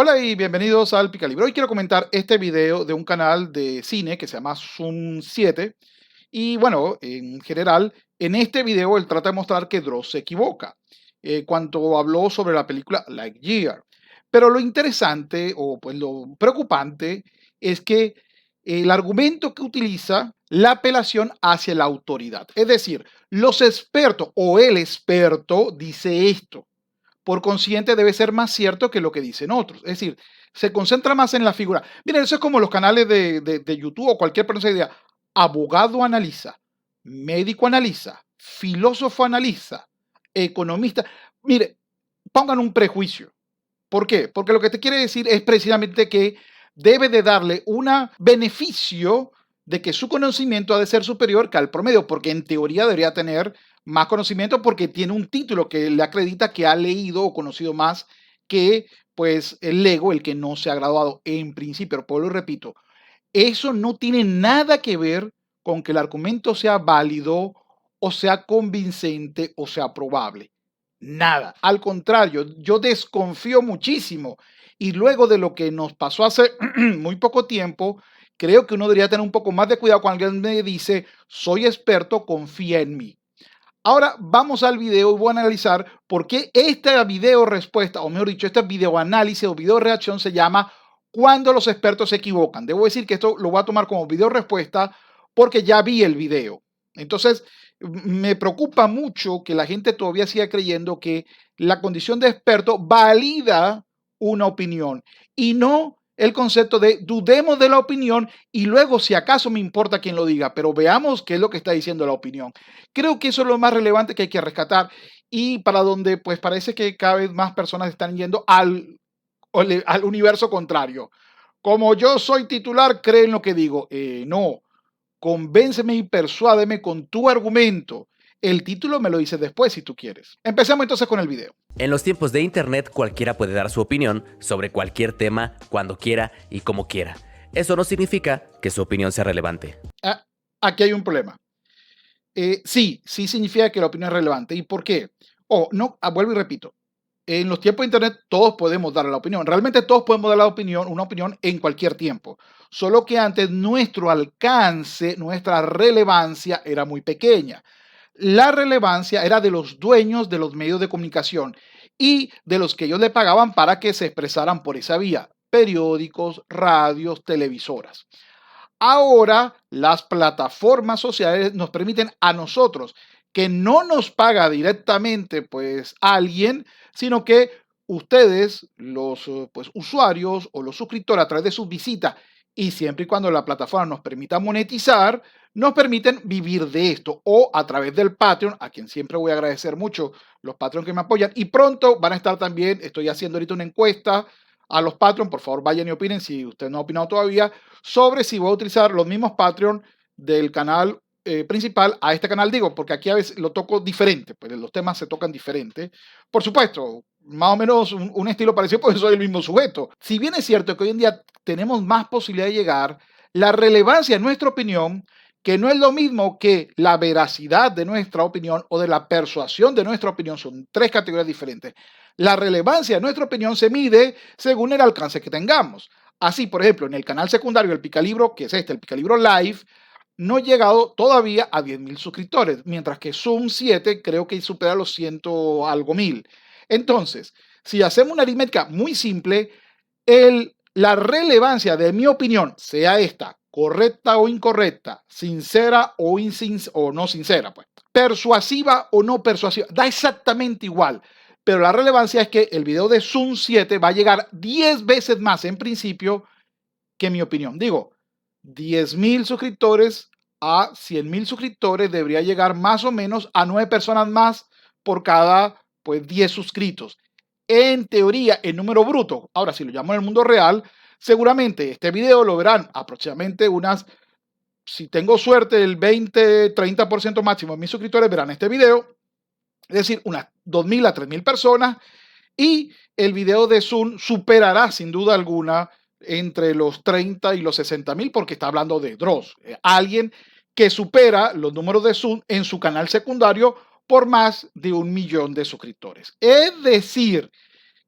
Hola y bienvenidos al Picalibro. Hoy quiero comentar este video de un canal de cine que se llama Zoom 7. Y bueno, en general, en este video él trata de mostrar que Dross se equivoca cuando habló sobre la película Lightyear. Pero lo interesante o pues lo preocupante es que el argumento que utiliza la apelación hacia la autoridad. Es decir, los expertos o el experto dice esto, por consiguiente debe ser más cierto que lo que dicen otros. Es decir, se concentra más en la figura. Miren, eso es como los canales de YouTube o cualquier persona que diga, abogado analiza, médico analiza, filósofo analiza, economista. Mire, pongan un prejuicio. ¿Por qué? Porque lo que te quiere decir es precisamente que debe de darle un beneficio de que su conocimiento ha de ser superior que al promedio, porque en teoría debería tener más conocimiento porque tiene un título que le acredita que ha leído o conocido más que pues el ego, el que no se ha graduado en principio. Pero lo repito, eso no tiene nada que ver con que el argumento sea válido o sea convincente o sea probable. Nada. Al contrario, yo desconfío muchísimo. Y luego de lo que nos pasó hace muy poco tiempo, creo que uno debería tener un poco más de cuidado cuando alguien me dice, soy experto, confía en mí. Ahora vamos al video y voy a analizar por qué esta video respuesta, o mejor dicho, este video análisis o video reacción se llama Cuando los expertos se equivocan. Debo decir que esto lo voy a tomar como video respuesta porque ya vi el video. Entonces, me preocupa mucho que la gente todavía siga creyendo que la condición de experto valida una opinión y no el concepto de dudemos de la opinión y luego si acaso me importa quién lo diga, pero veamos qué es lo que está diciendo la opinión. Creo que eso es lo más relevante que hay que rescatar y para donde pues parece que cada vez más personas están yendo al universo contrario. Como yo soy titular, creen lo que digo. No, convénceme y persuádeme con tu argumento. El título me lo dices después si tú quieres. Empecemos entonces con el video. En los tiempos de internet cualquiera puede dar su opinión sobre cualquier tema, cuando quiera y como quiera. Eso no significa que su opinión sea relevante. Aquí hay un problema. Sí significa que la opinión es relevante. ¿Y por qué? No, vuelvo y repito. En los tiempos de internet todos podemos dar la opinión. Realmente todos podemos dar una opinión en cualquier tiempo. Solo que antes nuestro alcance, nuestra relevancia era muy pequeña. La relevancia era de los dueños de los medios de comunicación y de los que ellos le pagaban para que se expresaran por esa vía. Periódicos, radios, televisoras. Ahora las plataformas sociales nos permiten a nosotros que no nos paga directamente pues alguien, sino que ustedes, los pues, usuarios o los suscriptores a través de sus visitas y siempre y cuando la plataforma nos permita monetizar, nos permiten vivir de esto o a través del Patreon, a quien siempre voy a agradecer mucho los Patreon que me apoyan y pronto van a estar también, estoy haciendo ahorita una encuesta a los Patreon, por favor vayan y opinen si usted no ha opinado todavía sobre si voy a utilizar los mismos Patreon del canal principal a este canal, digo, porque aquí a veces lo toco diferente, pues los temas se tocan diferente. Por supuesto, más o menos un estilo parecido, porque soy el mismo sujeto. Si bien es cierto que hoy en día tenemos más posibilidad de llegar, la relevancia de nuestra opinión, que no es lo mismo que la veracidad de nuestra opinión o de la persuasión de nuestra opinión, son tres categorías diferentes. La relevancia de nuestra opinión se mide según el alcance que tengamos. Así, por ejemplo, en el canal secundario del Picalibro, que es este, el Picalibro Live, no he llegado todavía a 10,000 suscriptores, mientras que Zoom 7 creo que supera los 100 algo mil. Entonces, si hacemos una aritmética muy simple, la relevancia de mi opinión, sea esta correcta o incorrecta, sincera o no sincera, pues, persuasiva o no persuasiva, da exactamente igual. Pero la relevancia es que el video de Zoom 7 va a llegar 10 veces más en principio que mi opinión. Digo, 10,000 suscriptores a 100,000 suscriptores debería llegar más o menos a 9 personas más por cada pues 10 suscritos. En teoría, el número bruto, ahora si lo llamo en el mundo real, seguramente este video lo verán aproximadamente unas, si tengo suerte, el 20-30% máximo de mis suscriptores verán este video, es decir, unas 2,000 a 3,000 personas, y el video de Zoom superará sin duda alguna entre los 30 y los 60,000 porque está hablando de Dross, alguien que supera los números de Zoom en su canal secundario por más de 1 millón de suscriptores. Es decir,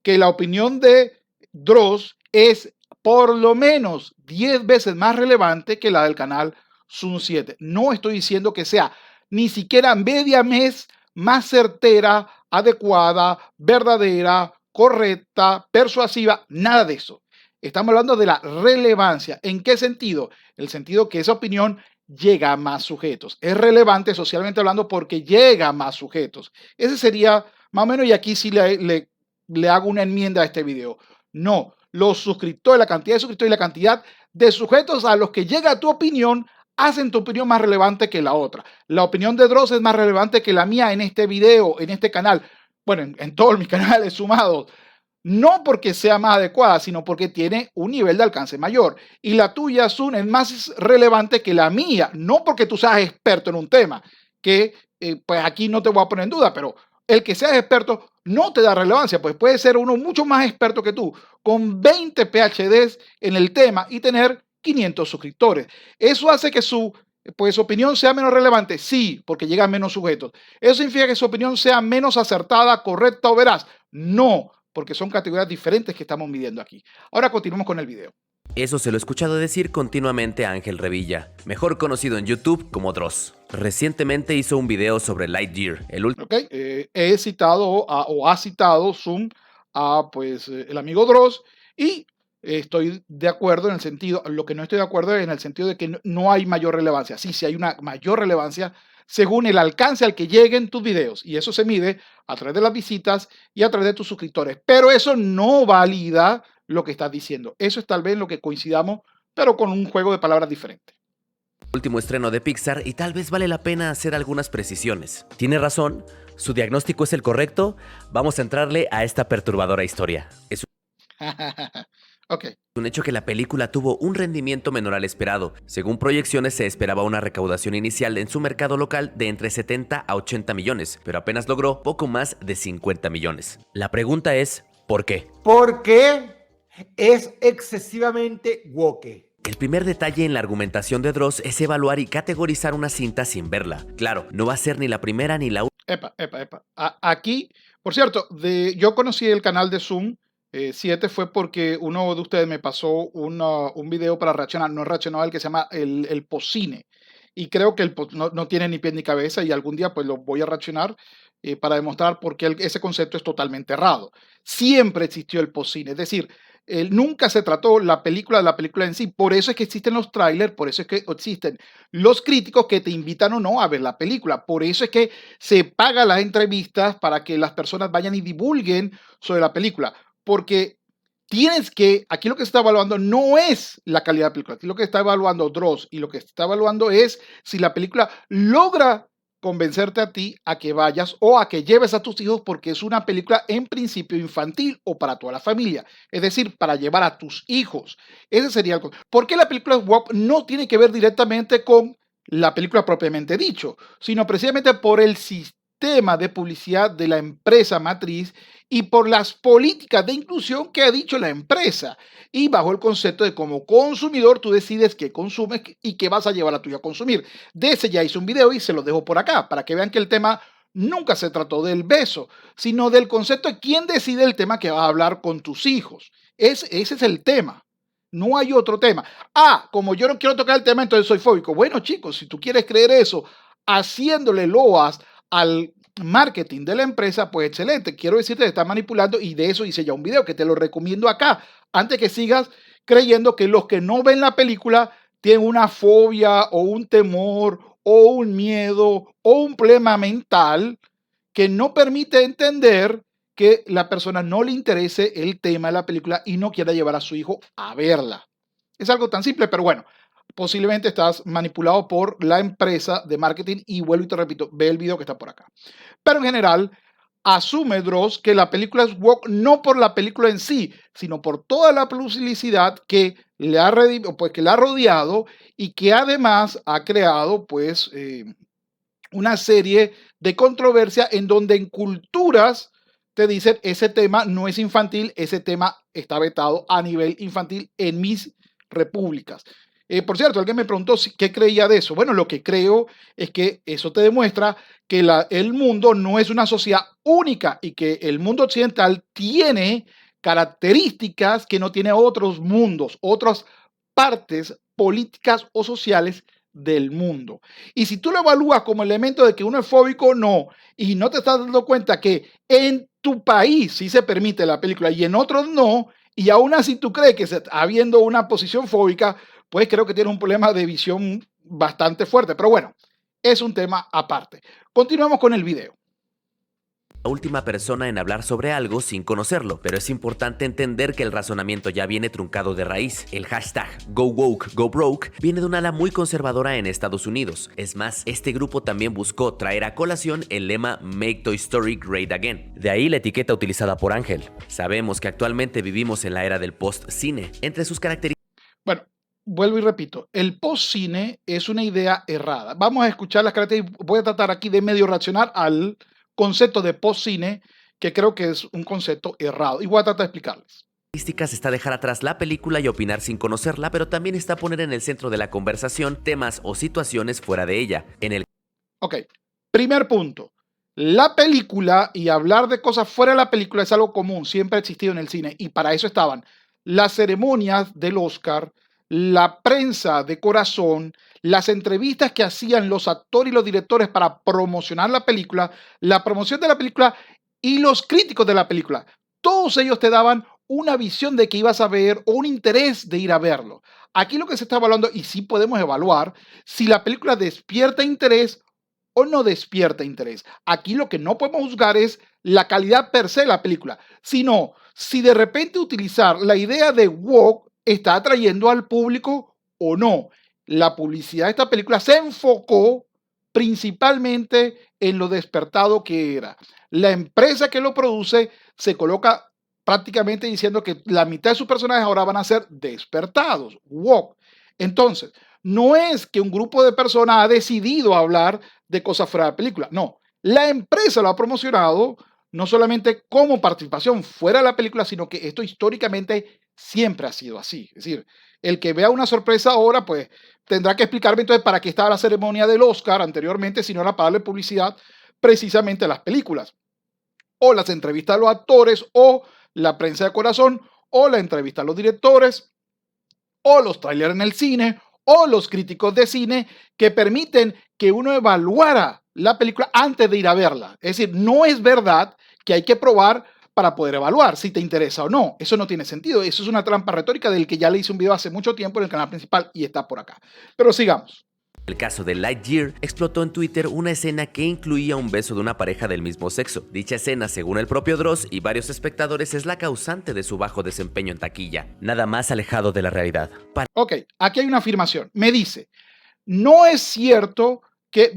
que la opinión de Dross es por lo menos 10 veces más relevante que la del canal Zoom 7. No estoy diciendo que sea ni siquiera media mes más certera, adecuada, verdadera, correcta, persuasiva, nada de eso. Estamos hablando de la relevancia. ¿En qué sentido? El sentido que esa opinión llega a más sujetos. Es relevante socialmente hablando porque llega a más sujetos. Ese sería más o menos, y aquí sí le hago una enmienda a este video. No, los suscriptores, la cantidad de suscriptores y la cantidad de sujetos a los que llega tu opinión hacen tu opinión más relevante que la otra. La opinión de Dross es más relevante que la mía en este video, en este canal. Bueno, en todos mis canales sumados. No porque sea más adecuada, sino porque tiene un nivel de alcance mayor. Y la tuya, Sun, es más relevante que la mía. No porque tú seas experto en un tema, que pues aquí no te voy a poner en duda, pero el que seas experto no te da relevancia, pues puede ser uno mucho más experto que tú, con 20 PhDs en el tema y tener 500 suscriptores. Eso hace que su opinión sea menos relevante, sí, porque llega a menos sujetos. ¿Eso significa que su opinión sea menos acertada, correcta o veraz? No, porque son categorías diferentes que estamos midiendo aquí. Ahora continuamos con el video. Eso se lo he escuchado decir continuamente a Ángel Revilla, mejor conocido en YouTube como Dross. Recientemente hizo un video sobre Lightyear, el último. Okay. He citado o ha citado Zoom a pues el amigo Dross y estoy de acuerdo en el sentido, lo que no estoy de acuerdo es en el sentido de que no hay mayor relevancia. Sí hay una mayor relevancia según el alcance al que lleguen tus videos y eso se mide a través de las visitas y a través de tus suscriptores. Pero eso no valida lo que estás diciendo. Eso es tal vez lo que coincidamos, pero con un juego de palabras diferente. Último estreno de Pixar y tal vez vale la pena hacer algunas precisiones. Tiene razón, su diagnóstico es el correcto, vamos a entrarle a esta perturbadora historia. Es Okay. un hecho que la película tuvo un rendimiento menor al esperado. Según proyecciones se esperaba una recaudación inicial en su mercado local de entre 70 a 80 millones, pero apenas logró poco más de 50 millones. La pregunta es, ¿por qué? Porque es excesivamente woke. El primer detalle en la argumentación de Dross es evaluar y categorizar una cinta sin verla. Claro, no va a ser ni la primera ni la última. Aquí, por cierto, yo conocí el canal de Zoom 7 fue porque uno de ustedes me pasó un video para reaccionar, no he reaccionado al que se llama el Pocine. Y creo que no tiene ni pie ni cabeza y algún día pues lo voy a reaccionar para demostrar por qué ese concepto es totalmente errado. Siempre existió el Pocine, es decir, nunca se trató la película de la película en sí. Por eso es que existen los trailers, por eso es que existen los críticos que te invitan o no a ver la película. Por eso es que se pagan las entrevistas para que las personas vayan y divulguen sobre la película. Porque aquí lo que se está evaluando no es la calidad de la película, aquí lo que está evaluando Dross y lo que está evaluando es si la película logra convencerte a ti a que vayas o a que lleves a tus hijos porque es una película en principio infantil o para toda la familia, es decir, para llevar a tus hijos. Ese sería el... ¿Por qué la película WAP no tiene que ver directamente con la película propiamente dicho, sino precisamente por el sistema de publicidad de la empresa matriz y por las políticas de inclusión que ha dicho la empresa y bajo el concepto de como consumidor tú decides qué consumes y qué vas a llevar a tuyo a consumir? De ese ya hice un video y se lo dejo por acá para que vean que el tema nunca se trató del beso, sino del concepto de quién decide el tema que vas a hablar con tus hijos. Ese es el tema. No hay otro tema. Como yo no quiero tocar el tema, entonces soy fóbico. Bueno, chicos, si tú quieres creer eso, haciéndole loas al marketing de la empresa, pues excelente. Quiero decirte que está manipulando y de eso hice ya un video que te lo recomiendo acá, antes que sigas creyendo que los que no ven la película tienen una fobia o un temor o un miedo o un problema mental que no permite entender que la persona no le interese el tema de la película y no quiera llevar a su hijo a verla. Es algo tan simple, pero bueno, posiblemente estás manipulado por la empresa de marketing y vuelvo y te repito, ve el video que está por acá. Pero en general, asume Dross que la película es woke no por la película en sí, sino por toda la publicidad que le ha rodeado y que además ha creado pues una serie de controversia en donde en culturas te dicen ese tema no es infantil, ese tema está vetado a nivel infantil en mis repúblicas. Por cierto, alguien me preguntó qué creía de eso. Bueno, lo que creo es que eso te demuestra que el mundo no es una sociedad única y que el mundo occidental tiene características que no tiene otros mundos, otras partes políticas o sociales del mundo. Y si tú lo evalúas como elemento de que uno es fóbico, no, y no te estás dando cuenta que en tu país sí se permite la película y en otros no, y aún así tú crees que habiendo una posición fóbica, pues creo que tienes un problema de visión bastante fuerte. Pero bueno, es un tema aparte. Continuamos con el video. La última persona en hablar sobre algo sin conocerlo, pero es importante entender que el razonamiento ya viene truncado de raíz. El hashtag Go Woke, Go Broke viene de una ala muy conservadora en Estados Unidos. Es más, este grupo también buscó traer a colación el lema Make Toy Story Great Again. De ahí la etiqueta utilizada por Ángel. Sabemos que actualmente vivimos en la era del post-cine. Entre sus características... Bueno, vuelvo y repito, el post-cine es una idea errada. Vamos a escuchar las características. Voy a tratar aquí de medio reaccionar al concepto de post-cine, que creo que es un concepto errado. Y voy a tratar de explicarles. Está dejar atrás la película y opinar sin conocerla, pero también está poner en el centro de la conversación temas o situaciones fuera de ella. Ok, primer punto. La película y hablar de cosas fuera de la película es algo común, siempre ha existido en el cine. Y para eso estaban las ceremonias del Oscar, la prensa de corazón, las entrevistas que hacían los actores y los directores para promocionar la película, la promoción de la película y los críticos de la película. Todos ellos te daban una visión de que ibas a ver o un interés de ir a verlo. Aquí lo que se está evaluando, y sí podemos evaluar, si la película despierta interés o no despierta interés. Aquí lo que no podemos juzgar es la calidad per se de la película, sino si de repente utilizar la idea de woke está atrayendo al público o no. La publicidad de esta película se enfocó principalmente en lo despertado que era. La empresa que lo produce se coloca prácticamente diciendo que la mitad de sus personajes ahora van a ser despertados, woke. Entonces, no es que un grupo de personas ha decidido hablar de cosas fuera de la película, no. La empresa lo ha promocionado no solamente como participación fuera de la película, sino que esto históricamente siempre ha sido así. Es decir, el que vea una sorpresa ahora, pues tendrá que explicarme entonces para qué estaba la ceremonia del Oscar anteriormente, si no era para darle publicidad precisamente a las películas, o las entrevistas a los actores, o la prensa de corazón, o la entrevista a los directores, o los trailers en el cine, o los críticos de cine que permiten que uno evaluara la película antes de ir a verla. Es decir, no es verdad que hay que probar para poder evaluar si te interesa o no. Eso no tiene sentido. Eso es una trampa retórica del que ya le hice un video hace mucho tiempo en el canal principal y está por acá. Pero sigamos. El caso de Lightyear explotó en Twitter una escena que incluía un beso de una pareja del mismo sexo. Dicha escena, según el propio Dross y varios espectadores, es la causante de su bajo desempeño en taquilla. Nada más alejado de la realidad. Ok, aquí hay una afirmación. Me dice, no es cierto que,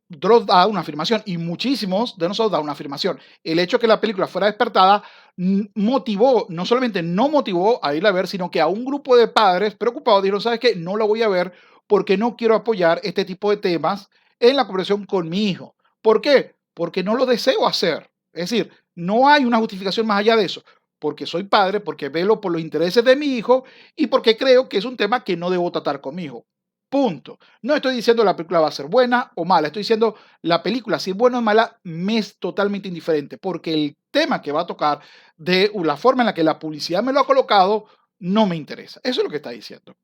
Dross da una afirmación y muchísimos de nosotros dan una afirmación. El hecho de que la película fuera despertada motivó, no solamente no motivó a ir a ver, sino que a un grupo de padres preocupados dijeron, ¿sabes qué? No lo voy a ver porque no quiero apoyar este tipo de temas en la conversación con mi hijo. ¿Por qué? Porque no lo deseo hacer. Es decir, no hay una justificación más allá de eso. Porque soy padre, porque velo por los intereses de mi hijo y porque creo que es un tema que no debo tratar con mi hijo. Punto. No estoy diciendo la película va a ser buena o mala. Estoy diciendo la película, si es buena o mala, me es totalmente indiferente. Porque el tema que va a tocar, de la forma en la que la publicidad me lo ha colocado, no me interesa. Eso es lo que está diciendo.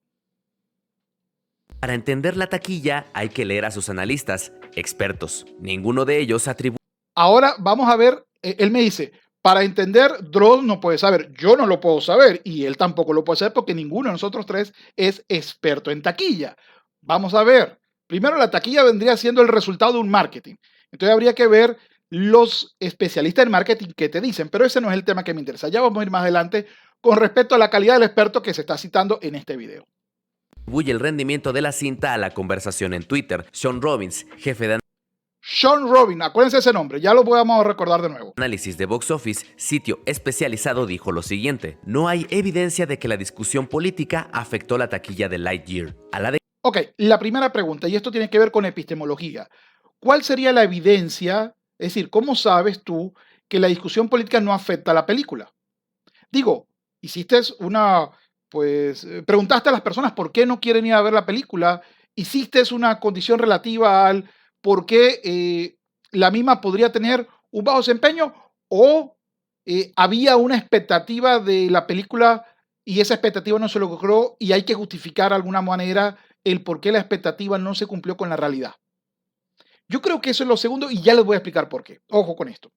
Para entender la taquilla hay que leer a sus analistas, expertos. Ninguno de ellos atribuye... Ahora vamos a ver, él me dice, para entender, Dross no puede saber, yo no lo puedo saber y él tampoco lo puede saber porque ninguno de nosotros tres es experto en taquilla. Vamos a ver, primero la taquilla vendría siendo el resultado de un marketing. Entonces habría que ver los especialistas en marketing que te dicen, pero ese no es el tema que me interesa. Ya vamos a ir más adelante con respecto a la calidad del experto que se está citando en este video. Atribuye el rendimiento de la cinta a la conversación en Twitter. Sean Robbins, jefe de Sean Robbins, acuérdense ese nombre, ya lo vamos a recordar de nuevo. análisis de Box Office, sitio especializado, dijo lo siguiente: no hay evidencia de que la discusión política afectó la taquilla de Lightyear. Ok, la primera pregunta, y esto tiene que ver con epistemología. ¿Cuál sería la evidencia? Es decir, ¿cómo sabes tú que la discusión política no afecta a la película? Hiciste preguntaste a las personas por qué no quieren ir a ver la película, hiciste una condición relativa al por qué la misma podría tener un bajo desempeño o había una expectativa de la película y esa expectativa no se logró y hay que justificar de alguna manera el por qué la expectativa no se cumplió con la realidad. Yo creo que eso es lo segundo y ya les voy a explicar por qué. Ojo con esto.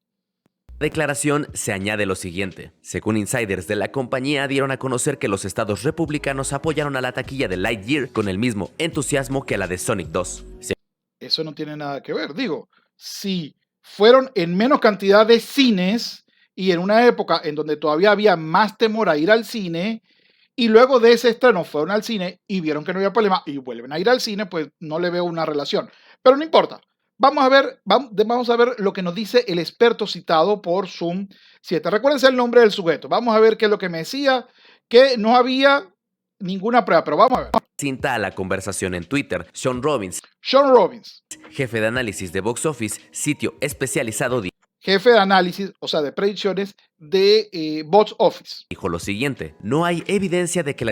Declaración se añade lo siguiente. Según insiders de la compañía, dieron a conocer que los estados republicanos apoyaron a la taquilla de Lightyear con el mismo entusiasmo que a la de Sonic 2. Eso no tiene nada que ver. Digo, si fueron en menos cantidad de cines y en una época en donde todavía había más temor a ir al cine, y luego de ese estreno fueron al cine y vieron que no había problema y vuelven a ir al cine, pues no le veo una relación. Pero no importa. Vamos a ver lo que nos dice el experto citado por Zoom 7. Recuérdense el nombre del sujeto. Vamos a ver qué es lo que me decía, que no había ninguna prueba, pero vamos a ver. Cinta a la conversación en Twitter, Sean Robbins, jefe de análisis de Box Office, sitio especializado, jefe de análisis, o sea, de predicciones de Box Office. dijo lo siguiente: no hay evidencia de que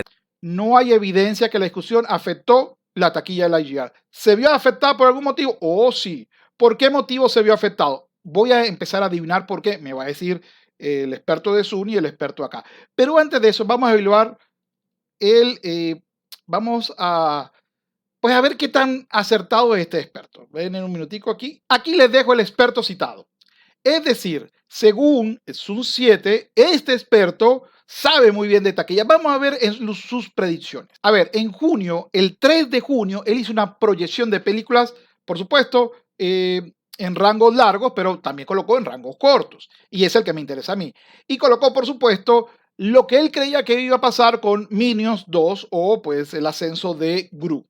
la discusión afectó la taquilla de Lightyear. ¿Se vio afectada por algún motivo? Oh, sí. ¿Por qué motivo se vio afectado? Voy a empezar a adivinar por qué. Me va a decir el experto de Zoom y el experto acá. Pero antes de eso, vamos a evaluar vamos a ver qué tan acertado es este experto. Ven en un minutico aquí. Aquí les dejo el experto citado. Es decir, según Zoom 7, este experto sabe muy bien de taquilla. Vamos a ver sus predicciones. A ver, en junio, el 3 de junio, él hizo una proyección de películas, por supuesto, en rangos largos, pero también colocó en rangos cortos. Y es el que me interesa a mí. Y colocó, por supuesto, lo que él creía que iba a pasar con Minions 2 o pues el ascenso de Gru.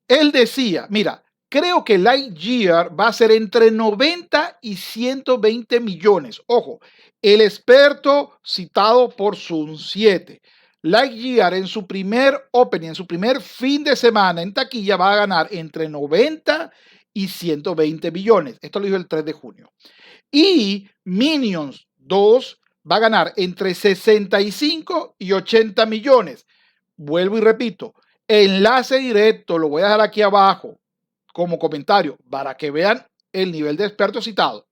Él decía, mira, creo que Lightyear va a ser entre 90 y 120 millones. Ojo, el experto citado por Zoom 7. Lightyear en su primer opening, en su primer fin de semana en taquilla va a ganar entre 90 y 120 millones. Esto lo dijo el 3 de junio. Y Minions 2 va a ganar entre 65 y 80 millones. Vuelvo y repito, enlace directo, lo voy a dejar aquí abajo como comentario para que vean el nivel de experto citado.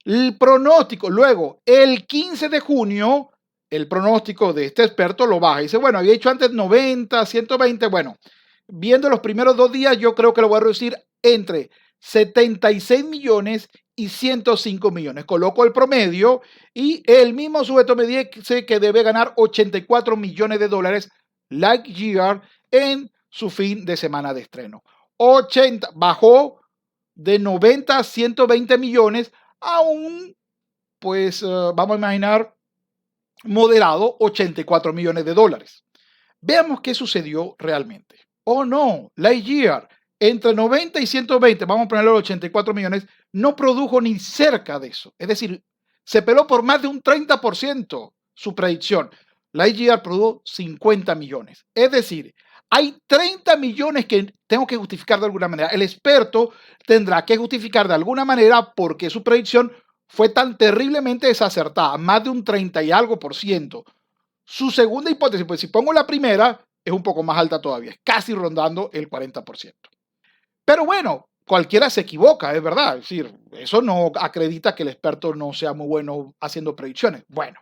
El pronóstico, luego, el 15 de junio, el pronóstico de este experto lo baja. Dice, bueno, había dicho antes 90, 120, bueno, viendo los primeros 2 días, yo creo que lo voy a reducir entre 76 millones y 105 millones. Coloco el promedio y el mismo sujeto me dice que debe ganar 84 millones de dólares Lightyear en su fin de semana de estreno. 80, bajó de 90 a 120 millones a un, pues vamos a imaginar, moderado 84 millones de dólares. Veamos qué sucedió realmente. Oh no, Lightyear entre 90 y 120, vamos a ponerlo a 84 millones, no produjo ni cerca de eso. Es decir, se peló por más de un 30% su predicción. Lightyear produjo 50 millones. Es decir, hay 30 millones que tengo que justificar de alguna manera. El experto tendrá que justificar de alguna manera por qué su predicción fue tan terriblemente desacertada, más de un 30 y algo por ciento. Su segunda hipótesis, pues si pongo la primera, es un poco más alta todavía, es casi rondando el 40%. Pero bueno, cualquiera se equivoca, es verdad. Es decir, eso no acredita que el experto no sea muy bueno haciendo predicciones. Bueno,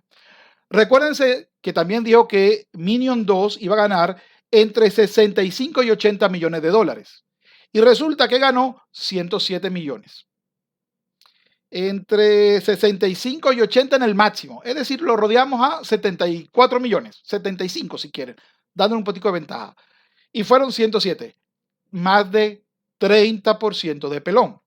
recuérdense que también dijo que Minion 2 iba a ganar entre 65 y 80 millones de dólares. Y resulta que ganó 107 millones. Entre 65 y 80 en el máximo. Es decir, lo rodeamos a 74 millones. 75 si quieren, dándole un poquito de ventaja. Y fueron 107. Más de 30% de pelón.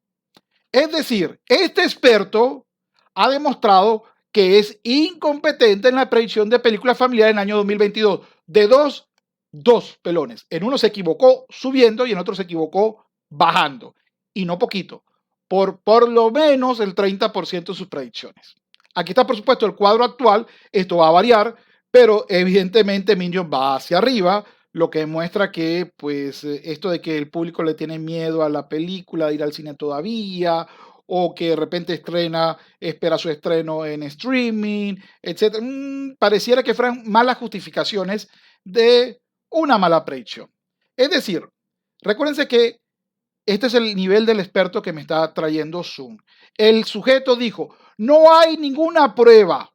Es decir, este experto ha demostrado que es incompetente en la predicción de películas familiares en el año 2022. De dos pelones. En uno se equivocó subiendo y en otro se equivocó bajando. Y no poquito. Por lo menos el 30% de sus predicciones. Aquí está, por supuesto, el cuadro actual. Esto va a variar, pero evidentemente Minion va hacia arriba, lo que demuestra que, pues, esto de que el público le tiene miedo a la película, de ir al cine todavía, o que de repente espera su estreno en streaming, etc. Pareciera que fueran malas justificaciones de una mala predicción. Es decir, recuérdense que este es el nivel del experto que me está trayendo Zoom. El sujeto dijo, no hay ninguna prueba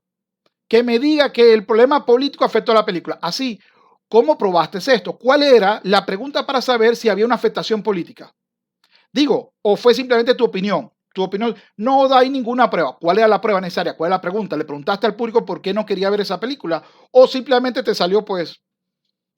que me diga que el problema político afectó a la película. Así, ¿cómo probaste esto? ¿Cuál era la pregunta para saber si había una afectación política? Digo, ¿o fue simplemente tu opinión? Tu opinión no hay ninguna prueba. ¿Cuál era la prueba necesaria? ¿Cuál es la pregunta? ¿Le preguntaste al público por qué no quería ver esa película? ¿O simplemente te salió pues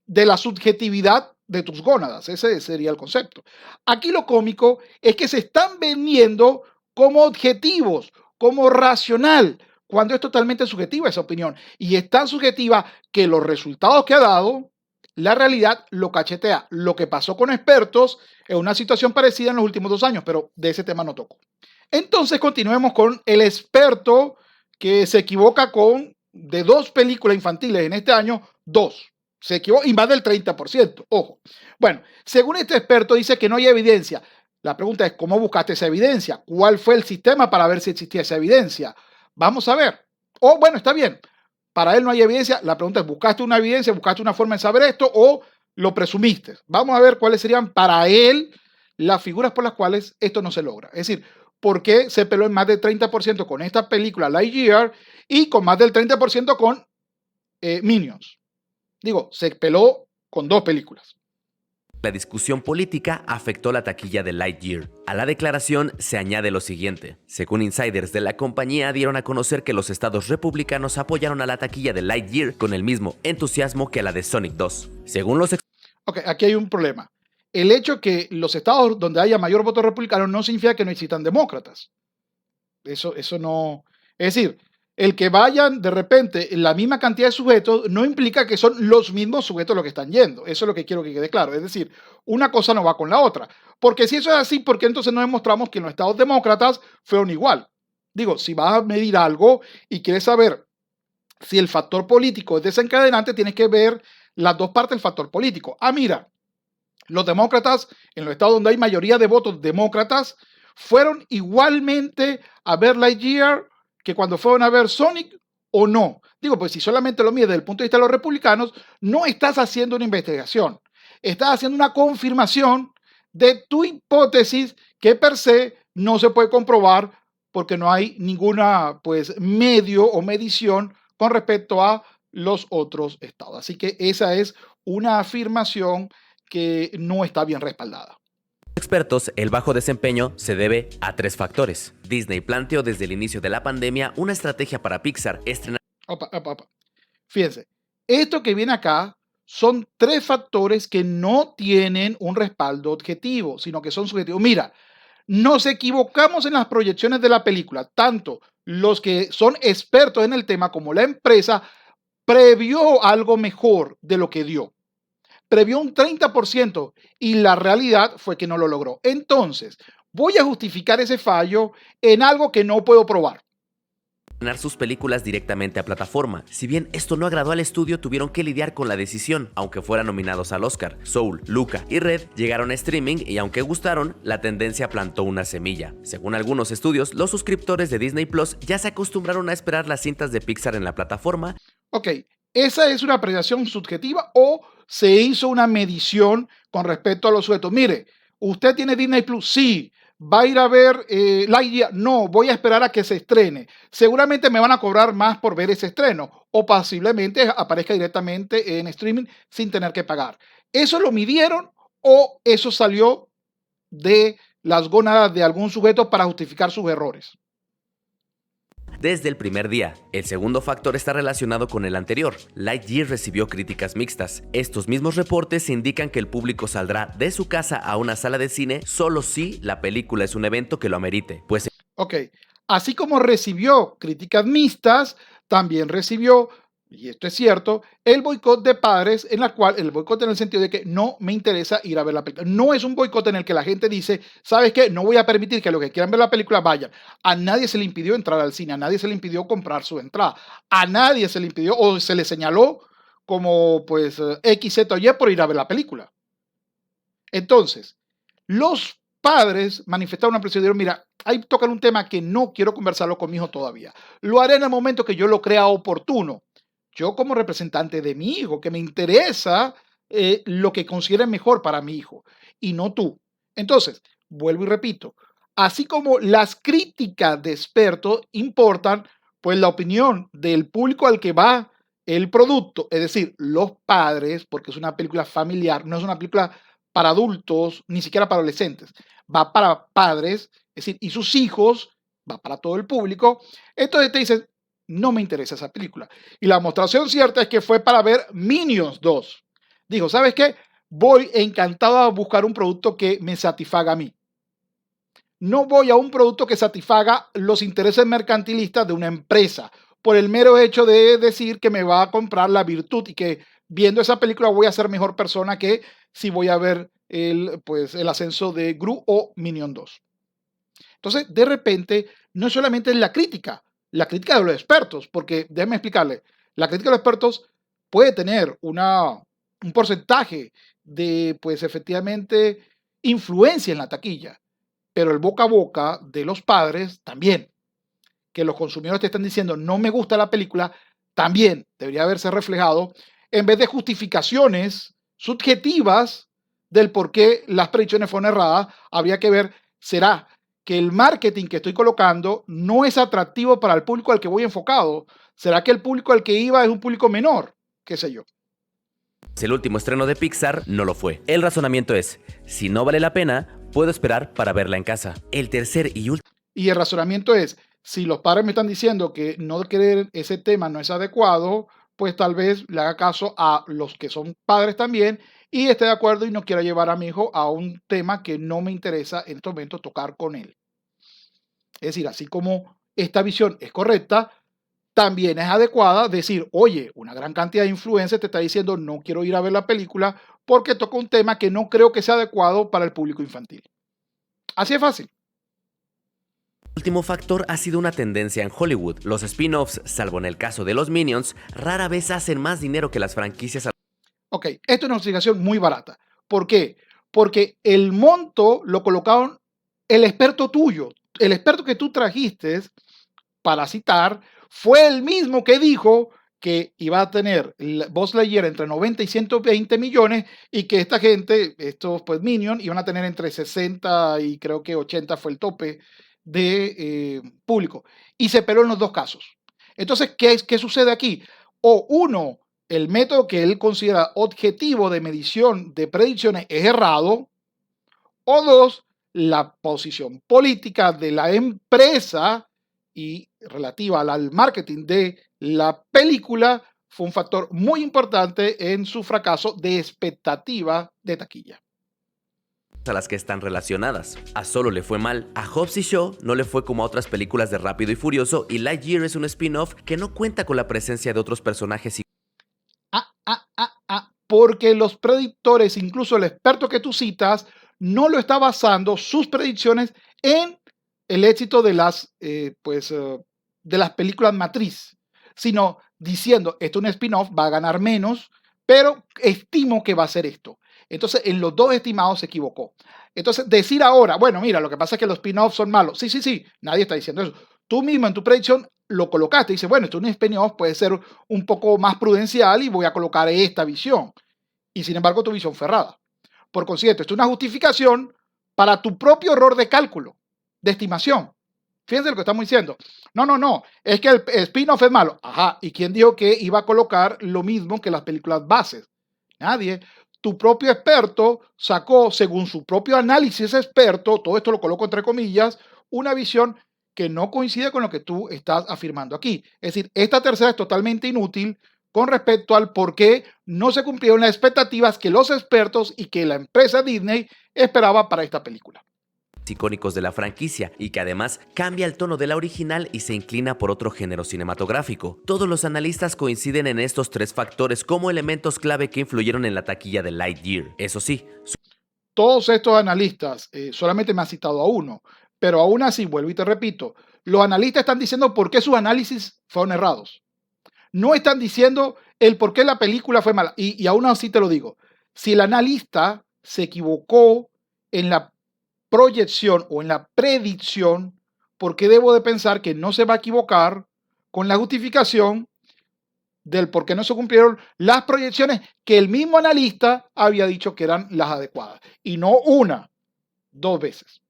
de la subjetividad de tus gónadas? Ese sería el concepto. Aquí lo cómico es que se están vendiendo como objetivos, como racional, cuando es totalmente subjetiva esa opinión. Y es tan subjetiva que los resultados que ha dado, la realidad lo cachetea. Lo que pasó con expertos es una situación parecida en los últimos 2 años, pero de ese tema no toco. Entonces continuemos con el experto que se equivoca con de 2 películas infantiles en este año, 2. Se equivoca y más del 30%. Ojo. Bueno, según este experto dice que no hay evidencia. La pregunta es, ¿cómo buscaste esa evidencia? ¿Cuál fue el sistema para ver si existía esa evidencia? Vamos a ver. O bueno, está bien. Para él no hay evidencia. La pregunta es, ¿buscaste una evidencia? ¿Buscaste una forma de saber esto? ¿O lo presumiste? Vamos a ver cuáles serían para él las figuras por las cuales esto no se logra. Es decir, ¿por qué se peló en más del 30% con esta película Lightyear y con más del 30% con Minions? Digo, se peló con 2 películas. La discusión política afectó la taquilla de Lightyear. A la declaración se añade lo siguiente. Según insiders de la compañía, dieron a conocer que los estados republicanos apoyaron a la taquilla de Lightyear con el mismo entusiasmo que a la de Sonic 2. Según los Ok, aquí hay un problema. El hecho que los estados donde haya mayor voto republicano no significa que no existan demócratas. Eso no. Es decir, el que vayan de repente la misma cantidad de sujetos no implica que son los mismos sujetos los que están yendo. Eso es lo que quiero que quede claro. Es decir, una cosa no va con la otra. Porque si eso es así, ¿por qué entonces no demostramos que en los estados demócratas fueron igual? Digo, si vas a medir algo y quieres saber si el factor político es desencadenante, tienes que ver las 2 partes del factor político. Ah, mira, los demócratas, en los estados donde hay mayoría de votos demócratas, fueron igualmente a ver Lightyear que cuando fueron a ver Sonic o no. Digo, pues si solamente lo mides desde el punto de vista de los republicanos, no estás haciendo una investigación. Estás haciendo una confirmación de tu hipótesis que per se no se puede comprobar porque no hay ninguna pues medio o medición con respecto a los otros estados. Así que esa es una afirmación que no está bien respaldada. expertos, el bajo desempeño se debe a 3 factores. Disney planteó desde el inicio de la pandemia una estrategia para Pixar estrenar. Opa, opa, opa. Fíjense, esto que viene acá son 3 factores que no tienen un respaldo objetivo, sino que son subjetivos. Mira, nos equivocamos en las proyecciones de la película, tanto los que son expertos en el tema como la empresa previó algo mejor de lo que dio. Previó un 30% y la realidad fue que no lo logró. Entonces, voy a justificar ese fallo en algo que no puedo probar. Sus películas directamente a plataforma. Si bien esto no agradó al estudio, tuvieron que lidiar con la decisión, aunque fueran nominados al Oscar. Soul, Luca y Red llegaron a streaming y aunque gustaron, la tendencia plantó una semilla. Según algunos estudios, los suscriptores de Disney Plus ya se acostumbraron a esperar las cintas de Pixar en la plataforma. Ok, ¿esa es una apreciación subjetiva o se hizo una medición con respecto a los sujetos? Mire, ¿usted tiene Disney Plus? Sí. ¿Va a ir a ver Lightyear? No, voy a esperar a que se estrene. Seguramente me van a cobrar más por ver ese estreno o posiblemente aparezca directamente en streaming sin tener que pagar. ¿Eso lo midieron o eso salió de las gónadas de algún sujeto para justificar sus errores? Desde el primer día. El segundo factor está relacionado con el anterior. Lightyear recibió críticas mixtas. Estos mismos reportes indican que el público saldrá de su casa a una sala de cine solo si la película es un evento que lo amerite. Pues Ok, así como recibió críticas mixtas, también recibió, y esto es cierto, el boicot de padres, en la cual el boicot en el sentido de que no me interesa ir a ver la película. No es un boicot en el que la gente dice, ¿sabes qué? No voy a permitir que los que quieran ver la película vayan. A nadie se le impidió entrar al cine, a nadie se le impidió comprar su entrada, a nadie se le impidió o se le señaló como pues X, Z o Y por ir a ver la película. Entonces, los padres manifestaron una presión y dijeron, mira, ahí tocan un tema que no quiero conversarlo con mi hijo todavía. Lo haré en el momento que yo lo crea oportuno. Yo como representante de mi hijo, que me interesa lo que considere mejor para mi hijo y no tú. Entonces, vuelvo y repito, así como las críticas de expertos importan, pues la opinión del público al que va el producto, es decir, los padres, porque es una película familiar, no es una película para adultos, ni siquiera para adolescentes, va para padres, es decir, y sus hijos, va para todo el público. Entonces te dicen, no me interesa esa película. Y la demostración cierta es que fue para ver Minions 2. Dijo, ¿sabes qué? Voy encantado a buscar un producto que me satisfaga a mí. No voy a un producto que satisfaga los intereses mercantilistas de una empresa por el mero hecho de decir que me va a comprar la virtud y que viendo esa película voy a ser mejor persona que si voy a ver el ascenso de Gru o Minion 2. Entonces, de repente, no solamente es la crítica de los expertos, porque déjenme explicarle, la crítica de los expertos puede tener un porcentaje de, pues efectivamente, influencia en la taquilla, pero el boca a boca de los padres también, que los consumidores te están diciendo no me gusta la película, también debería haberse reflejado en vez de justificaciones subjetivas del por qué las predicciones fueron erradas, habría que ver, ¿será que el marketing que estoy colocando no es atractivo para el público al que voy enfocado? ¿Será que el público al que iba es un público menor? ¿Qué sé yo? El último estreno de Pixar no lo fue. El razonamiento es, si no vale la pena, puedo esperar para verla en casa. El tercer y último... Y el razonamiento es, si los padres me están diciendo que no querer ese tema no es adecuado, pues tal vez le haga caso a los que son padres también y esté de acuerdo y no quiera llevar a mi hijo a un tema que no me interesa en este momento tocar con él. Es decir, así como esta visión es correcta, también es adecuada decir, oye, una gran cantidad de influencers te está diciendo no quiero ir a ver la película porque toca un tema que no creo que sea adecuado para el público infantil. Así es fácil. Último factor ha sido una tendencia en Hollywood. Los spin-offs, salvo en el caso de los Minions, rara vez hacen más dinero que las franquicias. Ok, esto es una explicación muy barata. ¿Por qué? Porque el monto lo colocaron el experto tuyo, el experto que tú trajiste para citar, fue el mismo que dijo que iba a tener Buzz Lightyear entre 90 y 120 millones y que esta gente, estos pues Minions, iban a tener entre 60 y creo que 80 fue el tope de público. Y se peló en los dos casos. Entonces, ¿qué sucede aquí? O uno, el método que él considera objetivo de medición de predicciones es errado, o dos, la posición política de la empresa y relativa al marketing de la película fue un factor muy importante en su fracaso de expectativa de taquilla. A las que están relacionadas. A Solo le fue mal, a Hobbs y Shaw no le fue como a otras películas de Rápido y Furioso y Lightyear es un spin-off que no cuenta con la presencia de otros personajes. Porque los predictores, incluso el experto que tú citas, no lo está basando sus predicciones en el éxito de las películas matriz, sino diciendo, esto es un spin-off, va a ganar menos, pero estimo que va a ser esto. Entonces, en los dos estimados se equivocó. Entonces, decir ahora, bueno, mira, lo que pasa es que los spin-offs son malos. Sí, nadie está diciendo eso. Tú mismo en tu predicción lo colocaste y dices, bueno, esto es un spin-off, puede ser un poco más prudencial y voy a colocar esta visión. Y sin embargo, tu visión fue errada. Por consiguiente, esto es una justificación para tu propio error de cálculo, de estimación. Fíjense lo que estamos diciendo. No, es que el spin-off es malo. Ajá, ¿y quién dijo que iba a colocar lo mismo que las películas bases? Nadie. Tu propio experto sacó, según su propio análisis experto, todo esto lo coloco entre comillas, una visión que no coincide con lo que tú estás afirmando aquí. Es decir, esta tercera es totalmente inútil con respecto al por qué no se cumplieron las expectativas que los expertos y que la empresa Disney esperaba para esta película. Icónicos de la franquicia y que además cambia el tono de la original y se inclina por otro género cinematográfico. Todos los analistas coinciden en estos tres factores como elementos clave que influyeron en la taquilla de Lightyear. Eso sí, todos estos analistas, solamente me han citado a uno, pero aún así, vuelvo y te repito, los analistas están diciendo por qué sus análisis fueron errados. No están diciendo el por qué la película fue mala. Y aún así te lo digo, si el analista se equivocó en la proyección o en la predicción, ¿por qué debo de pensar que no se va a equivocar con la justificación del por qué no se cumplieron las proyecciones que el mismo analista había dicho que eran las adecuadas? Y no una, dos veces.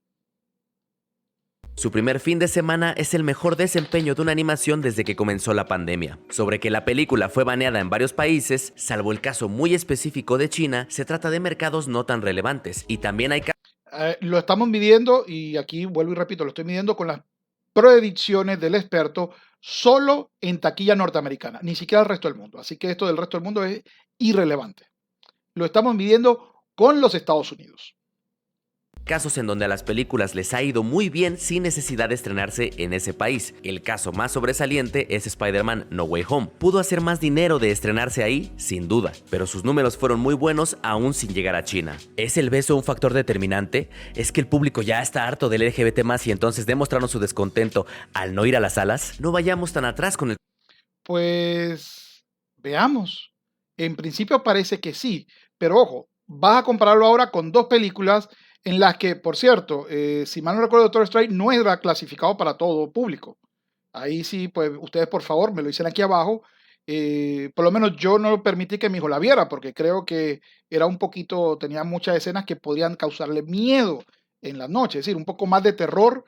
Su primer fin de semana es el mejor desempeño de una animación desde que comenzó la pandemia. Sobre que la película fue baneada en varios países, salvo el caso muy específico de China, se trata de mercados no tan relevantes. Y también hay Lo estamos midiendo, y aquí vuelvo y repito, lo estoy midiendo con las predicciones del experto solo en taquilla norteamericana, ni siquiera el resto del mundo. Así que esto del resto del mundo es irrelevante. Lo estamos midiendo con los Estados Unidos. casos en donde a las películas les ha ido muy bien sin necesidad de estrenarse en ese país. El caso más sobresaliente es Spider-Man No Way Home. ¿Pudo hacer más dinero de estrenarse ahí? Sin duda, pero sus números fueron muy buenos aún sin llegar a China. ¿Es el beso un factor determinante? ¿Es que el público ya está harto del LGBT+ y entonces demostraron su descontento al no ir a las salas? No vayamos tan atrás con el... Pues veamos. En principio parece que sí, pero ojo, vas a compararlo ahora con dos películas en las que, por cierto, si mal no recuerdo, Doctor Strange no era clasificado para todo público. Ahí sí, pues ustedes por favor me lo dicen aquí abajo. Por lo menos yo no permití que mi hijo la viera porque creo que era un poquito, tenía muchas escenas que podían causarle miedo en la noche, es decir, un poco más de terror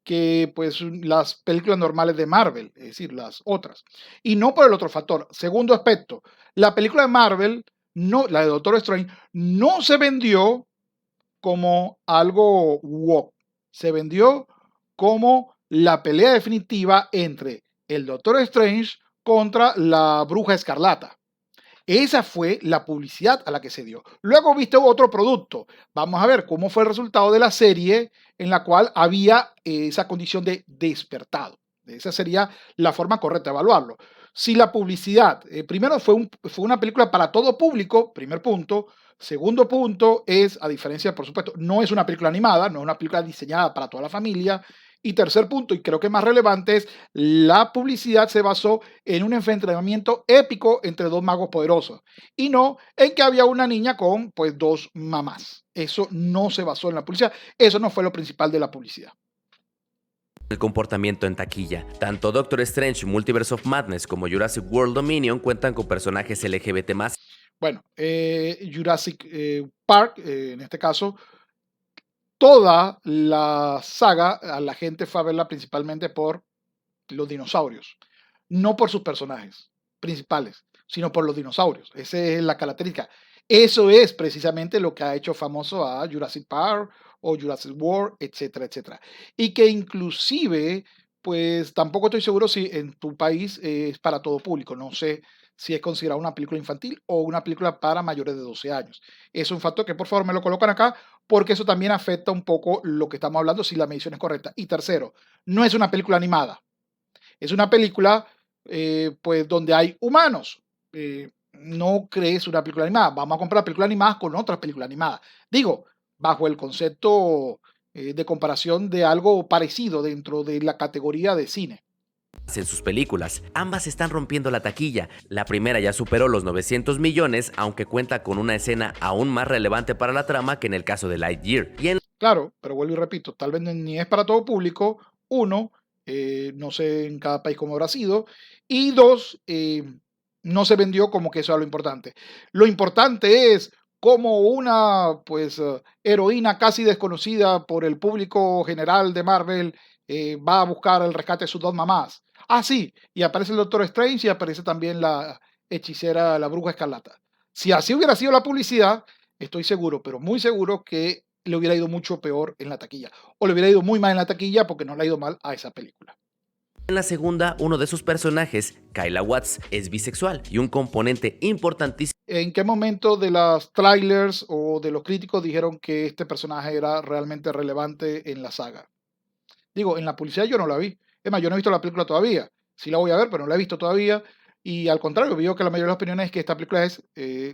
que pues las películas normales de Marvel, es decir, las otras. Y no por el otro factor. Segundo aspecto, la película de Marvel, no, la de Doctor Strange, no se vendió como algo wow. Se vendió como la pelea definitiva entre el Doctor Strange contra la Bruja Escarlata. Esa fue la publicidad a la que se dio. Luego viste otro producto. Vamos a ver cómo fue el resultado de la serie en la cual había esa condición de despertado. Esa sería la forma correcta de evaluarlo. Si la publicidad, primero fue una película para todo público, primer punto. Segundo punto es, a diferencia, por supuesto, no es una película animada, no es una película diseñada para toda la familia. Y tercer punto, y creo que más relevante, es la publicidad se basó en un enfrentamiento épico entre dos magos poderosos y no en que había una niña con pues dos mamás. Eso no se basó en la publicidad, eso no fue lo principal de la publicidad. el comportamiento en taquilla. Tanto Doctor Strange Multiverse of Madness como Jurassic World Dominion cuentan con personajes LGBT+. Bueno, Jurassic Park, en este caso, toda la saga, a la gente fue a verla principalmente por los dinosaurios, no por sus personajes principales, sino por los dinosaurios. Esa es la característica. Eso es precisamente lo que ha hecho famoso a Jurassic Park o Jurassic World, etcétera, etcétera. Y que inclusive, pues tampoco estoy seguro si en tu país es para todo público. No sé si es considerado una película infantil o una película para mayores de 12 años. Es un factor que por favor me lo colocan acá porque eso también afecta un poco lo que estamos hablando si la medición es correcta. Y tercero, no es una película animada. Es una película, pues, donde hay humanos. No crees una película animada. Vamos a comprar películas animadas con otras películas animadas. Digo, bajo el concepto de comparación de algo parecido dentro de la categoría de cine. En sus películas. Ambas están rompiendo la taquilla. La primera ya superó los 900 millones, aunque cuenta con una escena aún más relevante para la trama que en el caso de Lightyear. Y en Claro, pero vuelvo y repito, tal vez ni es para todo público. Uno, no sé en cada país cómo habrá sido. Y dos, no se vendió como que eso era lo importante. Lo importante es cómo una pues, heroína casi desconocida por el público general de Marvel va a buscar el rescate de sus dos mamás. Ah, sí, y aparece el Doctor Strange y aparece también la hechicera, la Bruja Escarlata. Si así hubiera sido la publicidad, estoy seguro, pero muy seguro que le hubiera ido mucho peor en la taquilla. O le hubiera ido muy mal en la taquilla porque no le ha ido mal a esa película. la segunda, uno de sus personajes, Kyla Watts, es bisexual y un componente importantísimo. ¿En qué momento de las trailers o de los críticos dijeron que este personaje era realmente relevante en la saga? Digo, en la publicidad yo no la vi. Es más, yo no he visto la película todavía. Sí la voy a ver, pero no la he visto todavía. Y al contrario, veo que la mayoría de las opiniones es que esta película es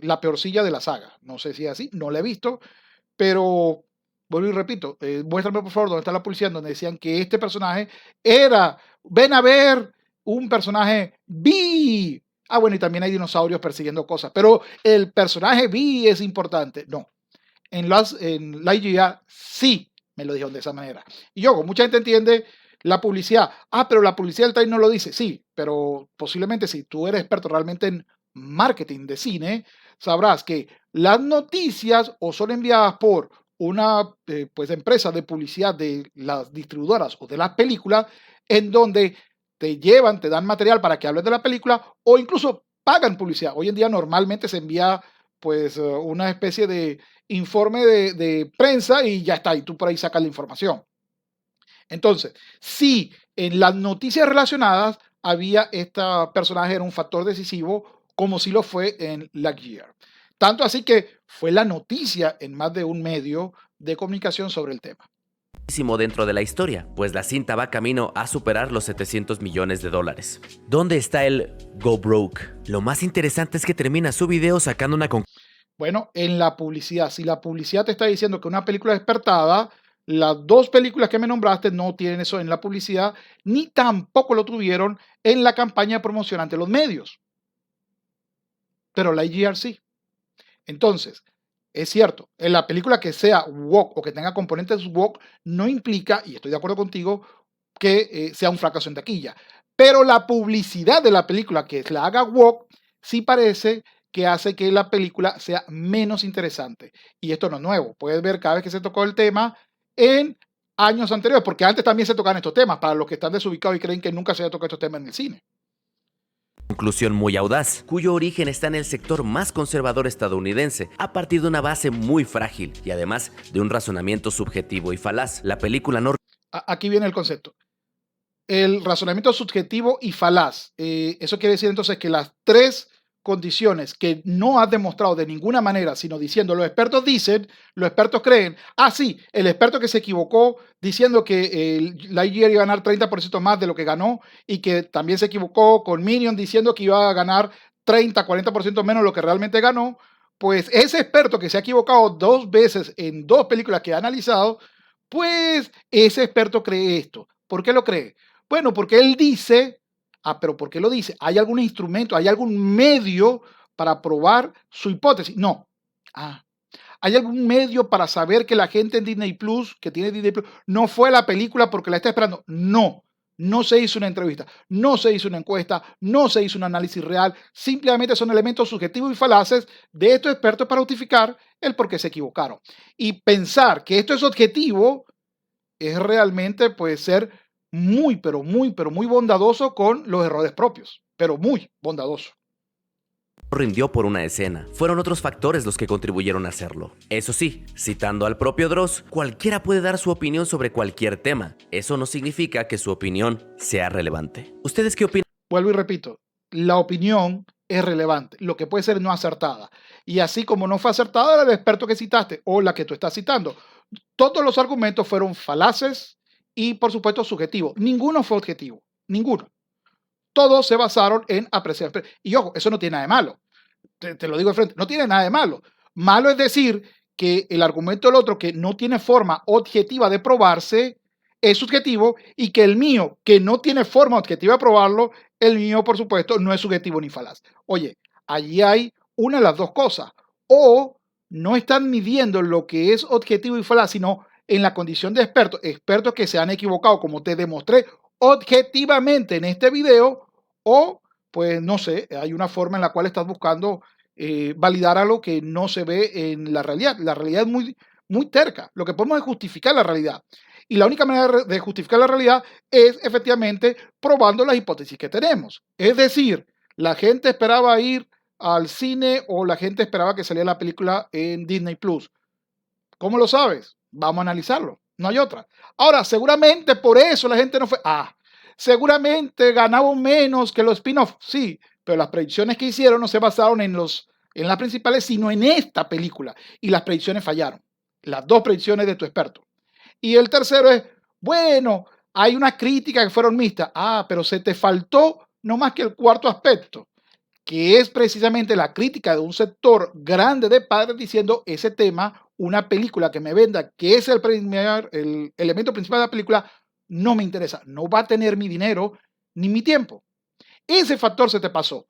la peorcilla de la saga. No sé si es así, no la he visto, pero vuelvo y repito, muéstrame por favor dónde está la publicidad donde decían que este personaje era, ven a ver, un personaje bi. Ah, bueno, y también hay dinosaurios persiguiendo cosas, pero el personaje bi es importante. No, en Lightyear sí me lo dijeron de esa manera. Y yo, mucha gente entiende la publicidad. Ah, pero la publicidad del trailer no lo dice. Sí, pero posiblemente si tú eres experto realmente en marketing de cine, sabrás que las noticias o son enviadas por una pues empresa de publicidad de las distribuidoras o de las películas en donde te llevan, te dan material para que hables de la película o incluso pagan publicidad. Hoy en día normalmente se envía pues una especie de informe de prensa y ya está, y tú por ahí sacas la información. Entonces, sí, en las noticias relacionadas había este personaje, era un factor decisivo, como sí lo fue en Lightyear. Tanto así que fue la noticia en más de un medio de comunicación sobre el tema. Dentro de la historia, pues la cinta va camino a superar los 700 millones de dólares. ¿Dónde está el Go Broke? Lo más interesante es que termina su video sacando una conclusión. Bueno, en la publicidad, si la publicidad te está diciendo que una película es despertada, las dos películas que me nombraste no tienen eso en la publicidad, ni tampoco lo tuvieron en la campaña promocional ante los medios. Pero Lightyear sí. Entonces, es cierto, en la película que sea woke o que tenga componentes woke no implica, y estoy de acuerdo contigo, que sea un fracaso en taquilla. Pero la publicidad de la película que la haga woke sí parece que hace que la película sea menos interesante. Y esto no es nuevo. Puedes ver cada vez que se tocó el tema en años anteriores, porque antes también se tocaban estos temas, para los que están desubicados y creen que nunca se haya tocado estos temas en el cine. Conclusión muy audaz, cuyo origen está en el sector más conservador estadounidense, a partir de una base muy frágil y además de un razonamiento subjetivo y falaz. La película no... Aquí viene el concepto. El razonamiento subjetivo y falaz. Eso quiere decir entonces que las tres condiciones que no has demostrado de ninguna manera, sino diciendo los expertos dicen, los expertos creen. Ah, sí, el experto que se equivocó diciendo que Lightyear iba a ganar 30% más de lo que ganó y que también se equivocó con Minion diciendo que iba a ganar 30, 40% menos de lo que realmente ganó. Pues ese experto que se ha equivocado dos veces en dos películas que ha analizado, pues ese experto cree esto. ¿Por qué lo cree? Bueno, porque él dice, pero ¿por qué lo dice? ¿Hay algún instrumento, hay algún medio para probar su hipótesis? No. ¿Hay algún medio para saber que la gente en Disney Plus, que tiene Disney Plus, no fue a la película porque la está esperando? No. No se hizo una entrevista, no se hizo una encuesta, no se hizo un análisis real. Simplemente son elementos subjetivos y falaces de estos expertos para justificar el por qué se equivocaron. Y pensar que esto es objetivo es realmente, puede ser muy, pero muy bondadoso con los errores propios, pero muy bondadoso. Rindió por una escena. Fueron otros factores los que contribuyeron a hacerlo. Eso sí, citando al propio Dross, cualquiera puede dar su opinión sobre cualquier tema. Eso no significa que su opinión sea relevante. ¿Ustedes qué opinan? Vuelvo y repito, la opinión es relevante, lo que puede ser no acertada. Y así como no fue acertada el experto que citaste o la que tú estás citando, todos los argumentos fueron falaces y, por supuesto, subjetivos. Ninguno fue objetivo, ninguno. Todos se basaron en apreciar. Y ojo, eso no tiene nada de malo. Te lo digo de frente, no tiene nada de malo. Malo es decir que el argumento del otro que no tiene forma objetiva de probarse es subjetivo y que el mío, que no tiene forma objetiva de probarlo, el mío, por supuesto, no es subjetivo ni falaz. Oye, allí hay una de las dos cosas. O no están midiendo lo que es objetivo y falaz, sino en la condición de expertos, expertos que se han equivocado, como te demostré objetivamente en este video, o pues no sé, hay una forma en la cual estás buscando validar algo que no se ve en la realidad. La realidad es muy terca. Lo que podemos es justificar la realidad. Y la única manera de justificar la realidad es efectivamente probando las hipótesis que tenemos. Es decir, la gente esperaba ir al cine o la gente esperaba que saliera la película en Disney Plus. ¿Cómo lo sabes? Vamos a analizarlo. No hay otra. Ahora, seguramente por eso la gente no fue. Seguramente ganamos menos que los spin-offs. Sí, pero las predicciones que hicieron no se basaron en las principales, sino en esta película. Y las predicciones fallaron. Las dos predicciones de tu experto. Y el tercero es, bueno, hay una crítica que fueron mixtas. Pero se te faltó no más que el cuarto aspecto, que es precisamente la crítica de un sector grande de padres diciendo ese tema, una película que me venda, que es el elemento principal de la película, no me interesa, no va a tener mi dinero ni mi tiempo. Ese factor se te pasó.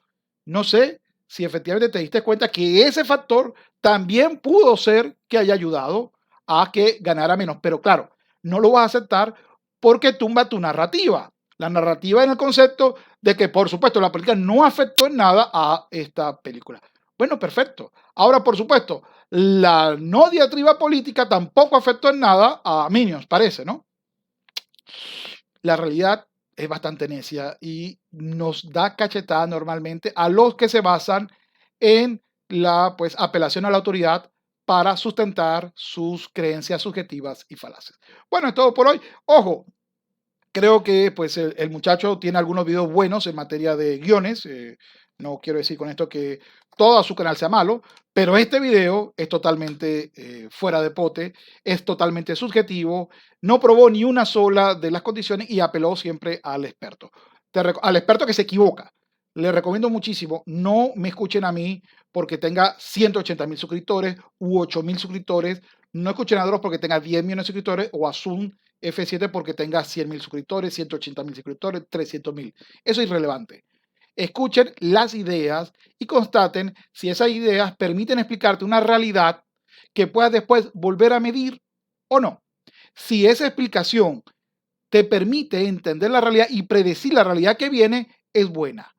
No sé si efectivamente te diste cuenta que ese factor también pudo ser que haya ayudado a que ganara menos. Pero claro, no lo vas a aceptar porque tumba tu narrativa. La narrativa en el concepto de que, por supuesto, la película no afectó en nada a esta película. Bueno, perfecto. Ahora, por supuesto, la no diatriba política tampoco afectó en nada a Minions, parece, ¿no? La realidad es bastante necia y nos da cachetada normalmente a los que se basan en la pues, apelación a la autoridad para sustentar sus creencias subjetivas y falaces. Bueno, es todo por hoy. Ojo, creo que pues el muchacho tiene algunos videos buenos en materia de guiones. No quiero decir con esto que todo su canal sea malo, pero este video es totalmente fuera de pote, es totalmente subjetivo, no probó ni una sola de las condiciones y apeló siempre al experto. Al experto que se equivoca. Le recomiendo muchísimo, no me escuchen a mí porque tenga 180,000 suscriptores u 8,000 suscriptores, no escuchen a Dross porque tenga 10 millones de suscriptores o a Zoom F7 porque tenga 100,000 suscriptores, 180,000 suscriptores, 300,000. Eso es irrelevante. Escuchen las ideas y constaten si esas ideas permiten explicarte una realidad que puedas después volver a medir o no. Si esa explicación te permite entender la realidad y predecir la realidad que viene, es buena.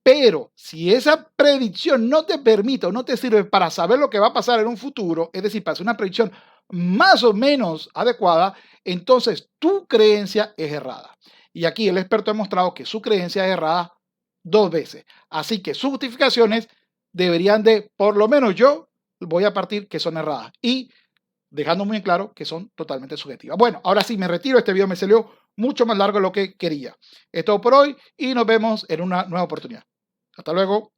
Pero si esa predicción no te permite o no te sirve para saber lo que va a pasar en un futuro, es decir, para hacer una predicción más o menos adecuada, entonces tu creencia es errada. Y aquí el experto ha mostrado que su creencia es errada 2 veces. Así que sus justificaciones deberían de, por lo menos yo, voy a partir que son erradas. Y dejando muy en claro que son totalmente subjetivas. Bueno, ahora sí me retiro. Este video me salió mucho más largo de lo que quería. Es todo por hoy y nos vemos en una nueva oportunidad. Hasta luego.